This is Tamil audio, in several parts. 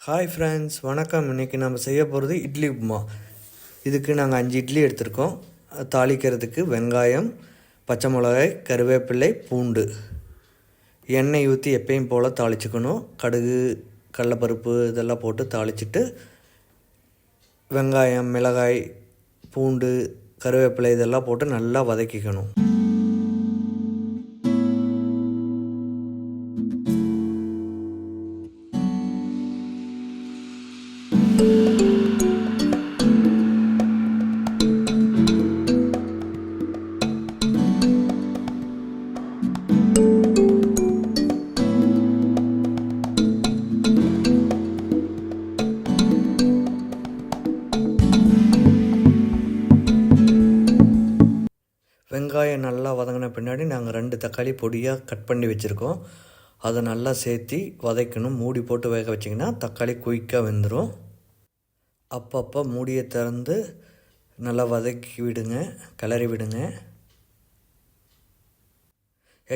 ஹாய் ஃப்ரெண்ட்ஸ், வணக்கம். இன்றைக்கி நம்ம செய்ய போகிறது இட்லி உப்புமா. இதுக்கு நாங்கள் 5 இட்லி எடுத்திருக்கோம். தாளிக்கிறதுக்கு வெங்காயம், பச்சை மிளகாய், கருவேப்பிலை, பூண்டு. எண்ணெய் ஊற்றி எப்பயும் போல் தாளிச்சுக்கணும். கடுகு, கடலப்பருப்பு இதெல்லாம் போட்டு தாளிச்சிட்டு வெங்காயம், மிளகாய், பூண்டு, கருவேப்பிலை இதெல்லாம் போட்டு நல்லா வதக்கிக்கணும். வெங்காயம் நல்லா வதங்கின பின்னாடி நாங்கள் 2 தக்காளி பொடியாக கட் பண்ணி வச்சுருக்கோம். அதை நல்லா சேர்த்தி வதக்கணும். மூடி போட்டு வேக வச்சிங்கன்னா தக்காளி குயிக்காக வெந்துடும். அப்பப்போ மூடியை திறந்து நல்லா வதக்கி விடுங்க, கிளறி விடுங்க.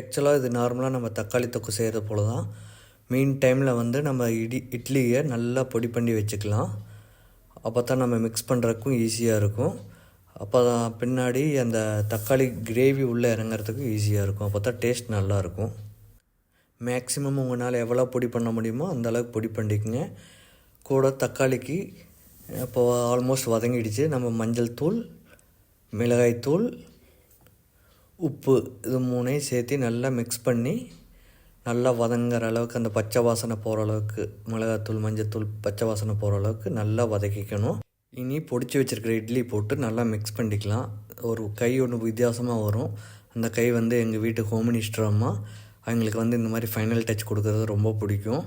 ஆக்சுவலாக இது நார்மலாக நம்ம தக்காளி தொக்கு செய்கிறது போல தான். மீன் டைமில் நம்ம இட்லியை நல்லா பொடி பண்ணி வச்சுக்கலாம். அப்போ தான் நம்ம மிக்ஸ் பண்ணுறதுக்கும் ஈஸியாக இருக்கும். அப்போ தான் பின்னாடி அந்த தக்காளி கிரேவி உள்ளே இறங்குறதுக்கு ஈஸியாக இருக்கும். அப்போ தான் டேஸ்ட் நல்லாயிருக்கும். மேக்ஸிமம் உங்களால் எவ்வளோ பொடி பண்ண முடியுமோ அந்தளவுக்கு பொடி பண்ணிக்கங்க. கூட தக்காளிக்கு இப்போது ஆல்மோஸ்ட் வதங்கிடுச்சு. நம்ம மஞ்சள் தூள், மிளகாய் தூள், உப்பு இது 3ஐயும் சேர்த்து நல்லா மிக்ஸ் பண்ணி நல்லா வதங்குற அளவுக்கு, அந்த பச்சை வாசனை போகிற அளவுக்கு, மிளகாத்தூள், மஞ்சள் பச்சை வாசனை போகிற அளவுக்கு நல்லா வதக்கிக்கணும். இனி பொடிச்சு வச்சுருக்கிற இட்லி போட்டு நல்லா மிக்ஸ் பண்ணிக்கலாம். ஒரு கை ஒன்று வித்தியாசமாக வரும். அந்த கை எங்கள் வீட்டு ஹோம் மினிஸ்டர் அம்மா. அவங்களுக்கு இந்த மாதிரி ஃபைனல் டச் கொடுக்குறது ரொம்ப பிடிக்கும்.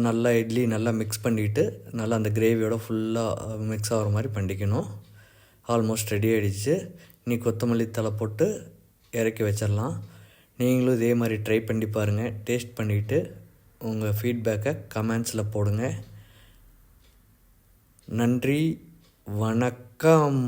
நல்லா இட்லி நல்லா மிக்ஸ் பண்ணிவிட்டு நல்லா அந்த கிரேவியோட ஃபுல்லாக மிக்ஸ் ஆகிற மாதிரி பண்ணிக்கணும். ஆல்மோஸ்ட் ரெடி ஆகிடுச்சு. இனி கொத்தமல்லி தழை போட்டு இறக்கி வச்சிடலாம். நீங்களும் இதே மாதிரி ட்ரை பண்ணி பாருங்கள். டேஸ்ட் பண்ணிவிட்டு உங்கள் ஃபீட்பேக்கை கமெண்ட்ஸில் போடுங்க. நன்றி, வணக்கம்.